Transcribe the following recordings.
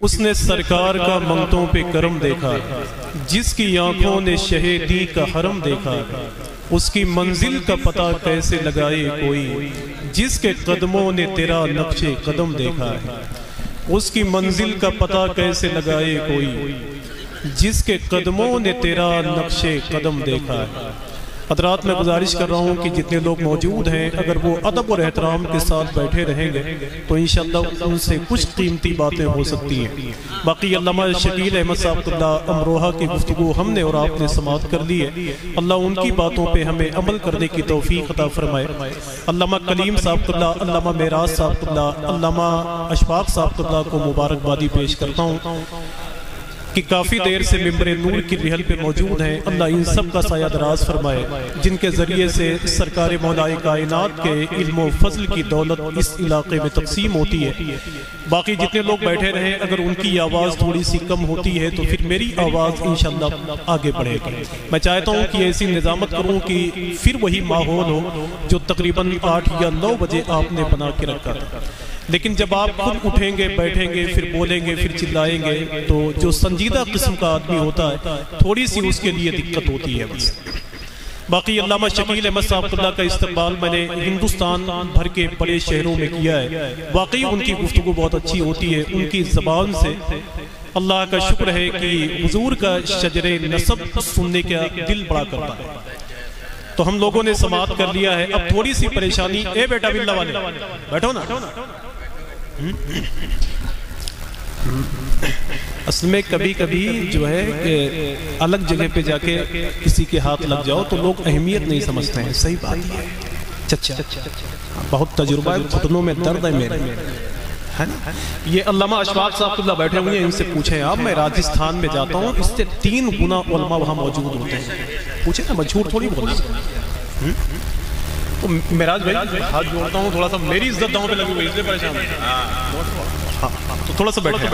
उसने सरकार का मंगतों पे करम देखा, जिसकी आंखों ने शहीदी का हरम देखा। उसकी मंजिल का पता कैसे लगाए कोई, जिसके कदमों ने तेरा नक्शे कदम देखा है। उसकी मंजिल का पता कैसे लगाए कोई, जिसके कदमों ने तेरा नक्शे कदम देखा है। हज़रात मैं गुजारिश कर रहा हूँ कि जितने लोग मौजूद हैं, अगर वो अदब और एहतराम के साथ बैठे रहेंगे तो इंशाअल्लाह उनसे कुछ कीमती बातें हो सकती हैं। बाकी अल्लामा शकील अहमद साहब अमरोहा की गुफ्तगू हमने और आपने समाअत कर ली है। अल्लाह उनकी बातों पे हमें अमल करने की तौफीक अता फरमाए। अल्लामा कलीम साहब, अल्लामा मेराज साहब, अल्लामा अशफाक साहब को मुबारकबादी पेश करता हूँ कि काफ़ी देर से मिंबर नूर की रिहल पे मौजूद हैं। अल्लाह इन सब का साया दराज फरमाए, जिनके ज़रिए से सरकार मौलाए कायनात के इल्म व फज़ल की दौलत इस इलाके में तकसीम होती है। बाकी जितने लोग बैठे रहें, अगर उनकी आवाज़ थोड़ी सी कम होती है तो फिर मेरी आवाज़ इंशाअल्लाह आगे बढ़ेगी। मैं चाहता हूँ कि ऐसी निज़ामत करूँ कि फिर वही माहौल हो जो तकरीबन 8 या 9 बजे आपने बना के रखा था। लेकिन जब आप खुद उठेंगे, बैठेंगे, फिर बोलेंगे, फिर चिल्लाएंगे, तो जो संजीदा किस्म का आदमी होता है थोड़ी सी उसके लिए दिक्कत होती है बस। बाकी अल्लामा शकील अहमद साहब का इस्तकबाल मैंने हिंदुस्तान भर के बड़े शहरों में किया है। वाकई उनकी गुफ्तगू बहुत अच्छी होती है। उनकी ज़बान से अल्लाह का शुक्र है कि हुजूर का शजरे नसब सुनने का दिल बड़ा करता है। तो हम लोगों ने समाअत कर लिया है। अब थोड़ी सी परेशानी, ए बेटा बिल्ला वाले बैठो ना। असल में कभी कभी जो है कि अलग जगह पे जाके किसी के हाथ लग जाओ तो लोग अहमियत नहीं समझते हैं। सही बात है। चचा बहुत तजुर्बा है, घुटनों में दर्द है मेरे, है ना। ये अल्लामा अशफाक साहब बैठे हुए हैं, इनसे पूछे आप। मैं राजस्थान में जाता हूँ, इससे 3 गुना उलमा वहाँ मौजूद होते हैं। पूछे ना, मैं झूठ थोड़ी बोला। तो मेराज भाई हाथ जोड़ता हूँ, थोड़ा सा मेरी इज्जत दांव पे लगी हुई, इसलिए परेशान है। तो थोड़ा सा बैठे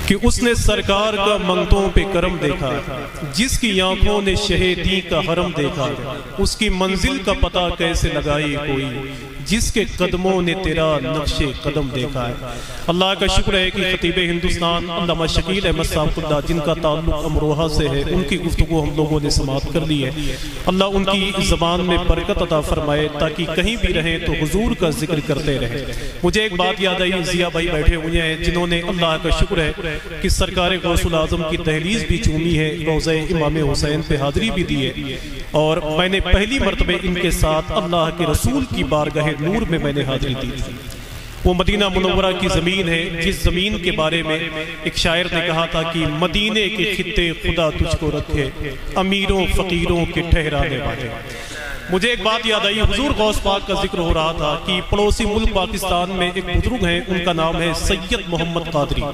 कि उसने सरकार का मंगतों पे करम देखा, जिसकी आंखों ने शहीदी का हरम देखा। उसकी मंजिल का पता कैसे लगाए कोई, जिसके कदमों ने तेरा नक्शे कदम देखा है। अल्लाह का शुक्र है कि खतीब हिंदुस्तान अल्लामा शकील अहमद साहब, जिनका ताल्लुक अमरोहा से है, उनकी गुफ्तगू हम लोगों ने समाअत कर ली है। अल्लाह उनकी ज़बान में बरकत अता फरमाए, ताकि कहीं भी रहें तो हुजूर का जिक्र करते रहें। मुझे एक बात याद आई, जिया भाई बैठे हुए हैं, जिन्होंने अल्लाह का शुक्र है कि सरकार गौसुल आज़म की दहलीज भी चूमी है, रोज़े इमाम हुसैन पे हाज़री भी दी है। और मैंने पहली मरतबे इनके साथ अल्लाह के रसूल की बारगाह नूर में मैंने हाज़री दी थी। वो मदीना मुनव्वरा की ज़मीन है, जिस ज़मीन के बारे में एक शायर ने कहा था कि मदीने के खित्ते खुदा तुझको रखे, अमीरों फ़कीरों के ठहराने वाले। मुझे एक बात याद आई, हुजूर गौस पाक का जिक्र हो रहा था कि पड़ोसी मुल्क पाकिस्तान में एक बुजुर्ग हैं, उनका नाम है सैयद मोहम्मद कादरी।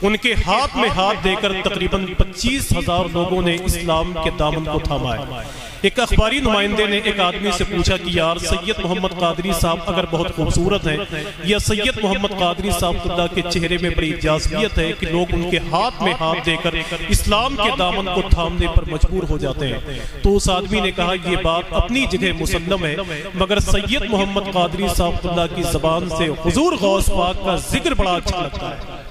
उनके हाथ में हाथ देकर तकरीबन 25,000 लोगों ने इस्लाम के दामन को थामा है। एक अखबारी नुमाइंदे ने एक आदमी से पूछा कि यार सैयद मोहम्मद कादरी साहब अगर बहुत खूबसूरत हैं, या सैयद मोहम्मद कादरी साहब के चेहरे में बड़ी जाज़बियत है कि लोग उनके हाथ में हाथ देकर इस्लाम के दामन को थामने पर मजबूर हो जाते हैं। तो उस आदमी ने कहा ये बात अपनी जगह मुसल्लम है, मगर सैयद मोहम्मद कादरी साहब की ज़बान से हुजूर गौस पाक का जिक्र बड़ा अच्छा लगता है।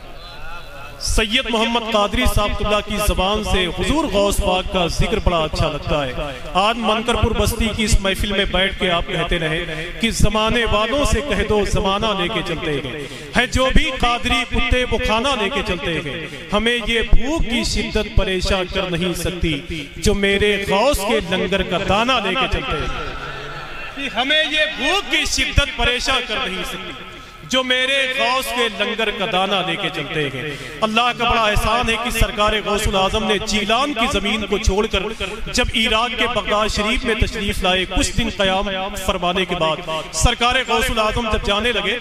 सैयद मोहम्मद कादरी साहब की ज़बान से हुजूर गौस पाक का जिक्र बड़ा अच्छा लगता है। आज मनकरपुर बस्ती की इस महफिल में बैठ के आप कहते रहे कि ज़माने वालों से कह दो ज़माना लेके चलते गए है, जो भी कादरी कुत्ते वो खाना लेके चलते गए। हमें ये भूख की शिद्दत परेशान कर नहीं सकती, जो मेरे गौस के लंगर का दाना लेके चलते गए। हमें ये भूख की शिद्दत परेशान कर नहीं सकती, जो मेरे गौस के लंगर का दाना लेके चलते हैं। अल्लाह का बड़ा एहसान है कि सरकार गौसुल आजम ने जीलान की जमीन को छोड़कर जब इराक के बगदाद शरीफ में तशरीफ लाए, कुछ दिन क़याम फरमाने के बाद सरकार गौसुल आजम जब जाने लगे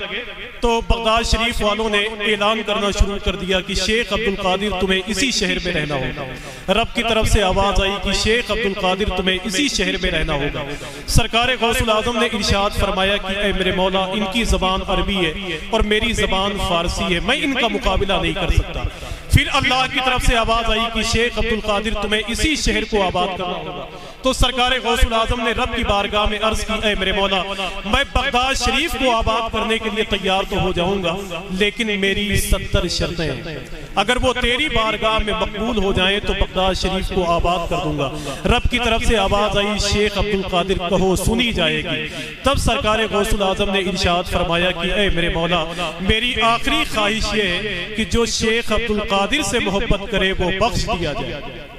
तो बगदाद शरीफ वालों ने ऐलान करना शुरू कर दिया कि शेख अब्दुल कादिर तुम्हें इसी शहर में रहना होगा। रब की तरफ से आवाज आई कि शेख अब्दुल कादिर तुम्हें इसी शहर में रहना होगा। सरकार गौसुल आजम ने इरशाद फरमाया कि ऐ मेरे मौला, इनकी ज़बान अरबी है, है और मेरी ज़बान फारसी है, मैं इनका मुकाबला नहीं कर सकता। फिर अल्लाह की तरफ से आवाज़ आई कि शेख अब्दुल कादिर तुम्हें इसी शहर को आबाद करना होगा। तो सरकार गौसुल आज़म ने रब की बारगाह में अर्ज की, ऐ मेरे मौला, मैं बगदाद शरीफ को आबाद करने के लिए तैयार तो हो जाऊंगा, लेकिन मेरी 70 शर्तें हैं। अगर वो तेरी बारगाह में मकबूल हो जाएं तो बगदाद शरीफ को आबाद कर दूंगा। रब की तरफ से आवाज आई, शेख अब्दुल कादिर कहो, सुनी जाएगी। तब सरकार गौसुल आज़म ने इरशाद फरमाया कि ऐ मेरे मौला, मेरी आखिरी ख्वाहिश ये है कि जो शेख अब्दुल कादिर से मोहब्बत करे वो बख्श दिया जाए।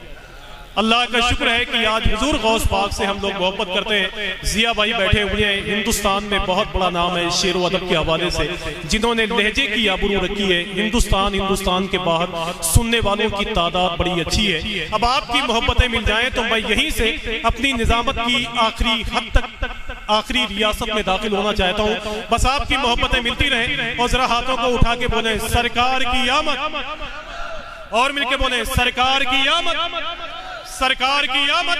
अल्लाह का शुक्र है कि आज हुजूर गौस पाक से हम लोग मोहब्बत करते हैं। जिया भाई बैठे हुए हैं, हिंदुस्तान में बहुत बड़ा नाम है शेर व अदब के हवाले से, जिन्होंने लहजे की आबरू रखी है। हिंदुस्तान के बाहर सुनने वालों की तादाद बड़ी अच्छी है। अब आपकी मोहब्बतें मिल जाएं तो मैं यहीं से अपनी निजामत की आखिरी हद तक, आखिरी रियासत में दाखिल होना चाहता हूँ। बस आपकी मोहब्बतें मिलती रहें और जरा हाथों को उठा के बोले सरकार की आमद, और मिलके बोले सरकार की आमद, सरकार की आमद।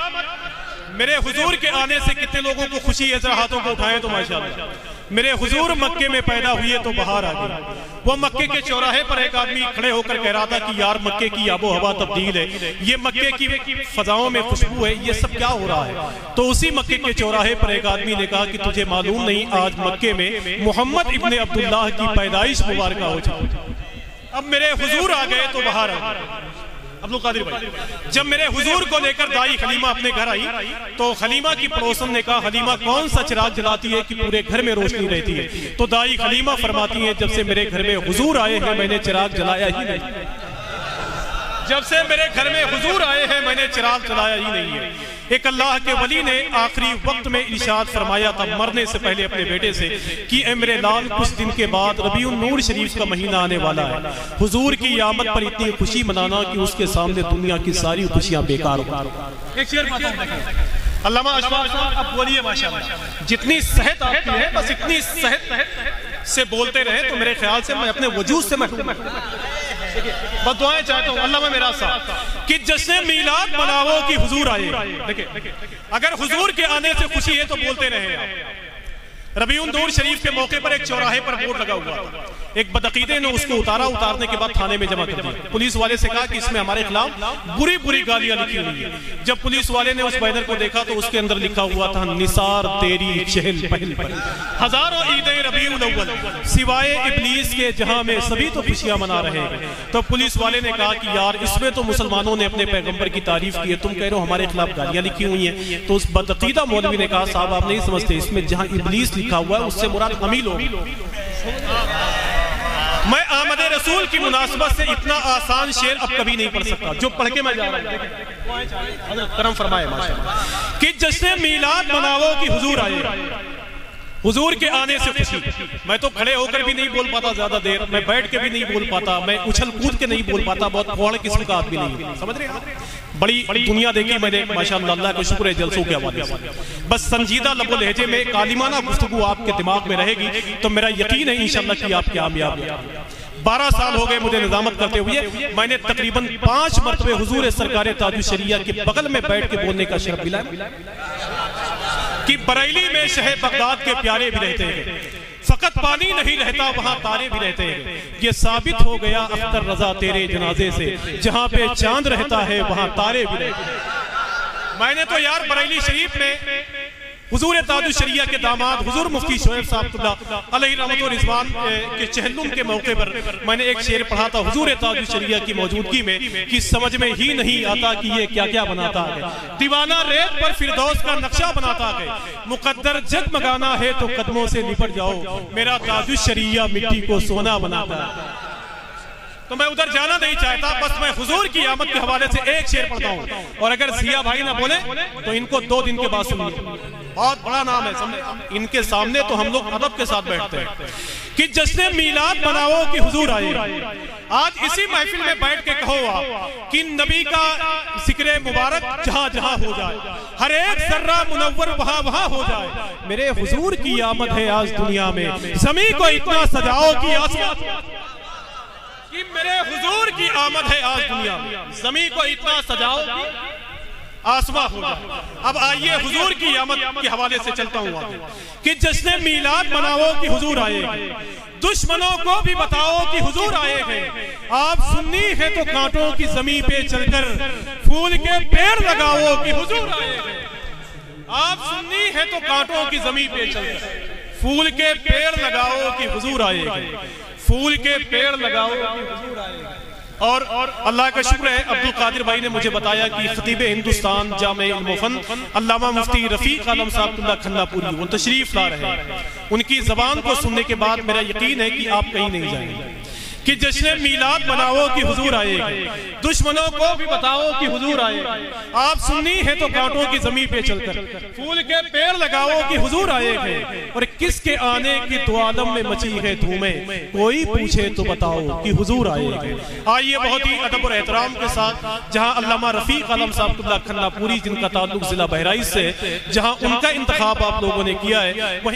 मेरे हुजूर के आने से कितने लोगों को खुशी है, जरा हाथों को उठाएं तो माशाअल्लाह। मेरे हुजूर मक्के में पैदा हुए तो बाहर आ गए। वो मक्के के चौराहे पर एक आदमी खड़े होकर कह रहा था कि यार मक्के की आबो हवा तब्दील है, ये मक्के की फजाओं में खुशबू है, ये सब क्या हो रहा है। तो उसी मक्के के चौराहे पर एक आदमी ने कहा कि तुझे मालूम नहीं, आज मक्के में मोहम्मद इब्ने अब्दुल्लाह की पैदाइश मुबारक हो चुकी। अब मेरे हुजूर आ गए तो बाहर आ गए। अब्दुल कादिर भाई, जब मेरे हुजूर को लेकर दाई खलीमा अपने घर आई तो खलीमा की पड़ोसन ने कहा, खलीमा कौन सा चिराग जलाती है कि पूरे घर में रोशनी रहती है। तो दाई खलीमा फरमाती है, जब से मेरे घर में हुजूर आए हैं मैंने चिराग जलाया ही नहीं। जब से मेरे घर में हुजूर आए हैं मैंने चिराग जलाया ही नहीं है। एक अल्लाह के वली ने आखिरी वक्त में इरशाद फरमाया था मरने से पहले अपने बेटे से कि ए मेरे लाल, कुछ दिन के बाद रबीउन नूर शरीफ का महीना आने वाला है। हुजूर की आमद पर इतनी खुशी मनाना कि उसके सामने दुनिया की सारी खुशियां बेकार हो। एक शेर अल्लामा अशफाक आप बोलिए माशाअल्लाह, जितनी सेहत आपकी है बस इतनी सेहत से बोलते रहे तो मेरे ख्याल से मैं अपने वजूद से महरूम बस दुआएं चाहता हूँ। अल्लाह मेरा साथ कि जश्न मीलाद मनाओ कि हुजूर आए। देखिए, अगर हुजूर के आने से खुशी है तो बोलते रहे। रबीउन नूर शरीफ के मौके पर एक चौराहे पर बोर्ड लगा हुआ था। एक बदअकीदे ने उसको उतारने के बाद थाने में जमा कर दिया। पुलिस वाले से कहा कि इसमें हमारे खिलाफ बुरी बुरी गालियां लिखी हुई है। जब पुलिस वाले ने उस बैनर को देखा तो उसके अंदर लिखा हुआ था, निसार तेरी चहल पहल पर हजारों ईदें रबीउल अव्वल, सिवाय इब्लीस के जहां में सभी तो खुशियां मना रहे हैं। तो पुलिस वाले ने कहा कि यार इसमें तो मुसलमानों ने अपने पैगंबर की तारीफ की है, तुम कह रहे हो हमारे खिलाफ गालियां लिखी हुई हैं। तो उस बदअकीदा मौलवी ने कहा, साहब आप नहीं समझते, इसमें जहां इब्लीस लिखा हुआ है उससे मुराद हम ही लोग। मैं आमद रसूल की मुनासबत से इतना आसान शेर अब कभी नहीं पढ़ सकता जो पढ़ के मैं जा रहा हूं। करम फरमाए माशाअल्लाह कि जश्न मीलाद मनाओ कि हुजूर आए। हुजूर के आने से खुशी। मैं तो खड़े होकर भी नहीं बोल पाता ज्यादा देर, मैं बैठ के भी नहीं बोल पाता, मैं उछल कूद के नहीं बोल पाता, बहुत फौड़ किस्म का आदमी नहीं, समझ रहे हैं। बड़ी दुनिया देखी मैंने माशाअल्लाह, अल्लाह का शुक्र है जलसों के हवाले से। बस संजीदा लबो लहजे में कालिमाना गुफ्तगू आपके दिमाग में रहेगी तो मेरा यकीन है इंशाअल्लाह कि आप कामयाब। 12 साल हो गए मुझे निजामत करते हुए, मैंने तकरीबन 5 मरतबे हुजूर सरकार ताजुश शरिया के बगल में बैठ के बोलने का शर्फ मिला कि बरेली में शहर बगदाद के प्यारे भी रहते हैं, फकत पानी नहीं रहता वहां तारे भी रहते हैं। ये साबित हो गया अख्तर रजा तेरे जनाजे से, जहां पे चांद रहता है वहां तारे भी रहते हैं। मैंने तो यार बरेली शरीफ में हुजूर ताजुश शरिया के दामाद हुजूर मुफ्ती शोएब साहब अलैहि रहमत व रिज़वान के चहलुम के मौके पर मैंने एक शेर पढ़ा था हुजूर ताजुश शरिया की मौजूदगी में कि समझ में ही नहीं आता कि ये क्या क्या बनाता है। दीवाना रेत पर फिरदौस का नक्शा बनाता है, मुकद्दर जगमगाना है तो कदमों से निपट जाओ, मेरा ताजुश शरिया मिट्टी को सोना बनाता है। तो मैं उधर जाना नहीं चाहता, बस मैं हुजूर की आमद के हवाले से एक शेर पढ़ता हूँ। और अगर सिया भाई ना बोले तो इनको 2 दिन के बाद सुनिए, बहुत बड़ा नाम है इनके सामने तो हम लोग अदब के साथ बैठते हैं कि जश्न मीलाद मनाओ कि हुजूर आए। आज इसी महफिल में बैठ के कहो आप कि नबी का जिक्र मुबारक जहां जहां हो जाए, हर एक जर्रा मुनव्वर वहां वहां हो जाए। मेरे हुजूर की आमद है आज दुनिया में, ज़मीन को इतना सजाओ कि आसमान कि मेरे हुजूर की आमद है आज दुनिया में, ज़मीन को इतना सजाओ आसमां हो जाए। अब आइए हुजूर की आमद के हवाले से चलता हूं आगे कि जश्न मीलाद मनाओ कि हुजूर आएंगे, दुश्मनों को भी बताओ कि हुजूर आएंगे। आप सुन्नी है तो कांटों की जमीन पे चलकर फूल के पेड़ लगाओ कि हुजूर आएंगे। आप सुन्नी है तो कांटों की जमीन पे चलकर फूल के पेड़ लगाओ कि हुजूर आएंगे, फूल के पेड़ लगाओ कि हुजूर आएंगे। और अल्लाह का शुक्र है, अब्दुल कादिर भाई ने मुझे बताया कि खतीब हिंदुस्तान जामे इल्म-ओ-फन अल्लामा मुफ्ती रफीक आलम साहब खन्नापुरी वो तशरीफ ला रहे हैं। उनकी जबान को सुनने के बाद मेरा यकीन है कि आप कहीं नहीं जाएंगे कि जश्न मीलाद मनाओ कि हुजूर आएंगे, दुश्मनों को भी बताओ कि हुजूर आएंगे। आप सुन्नी है तो कांटों की जमीन पे चलकर फूल के पेड़ लगाओ कि हुजूर आएंगे। और किसके आने की तो आलम में मची है धूमें, कोई पूछे तो बताओ कि हुजूर आएंगे। आइए बहुत ही अदब और एहतराम के साथ, जहां अल्लामा रफीक आलम साहब खन्नापुरी जिनका ताल्लुक जिला बहराइच से, जहां उनका इंतखाब आप लोगों ने किया है, वहीं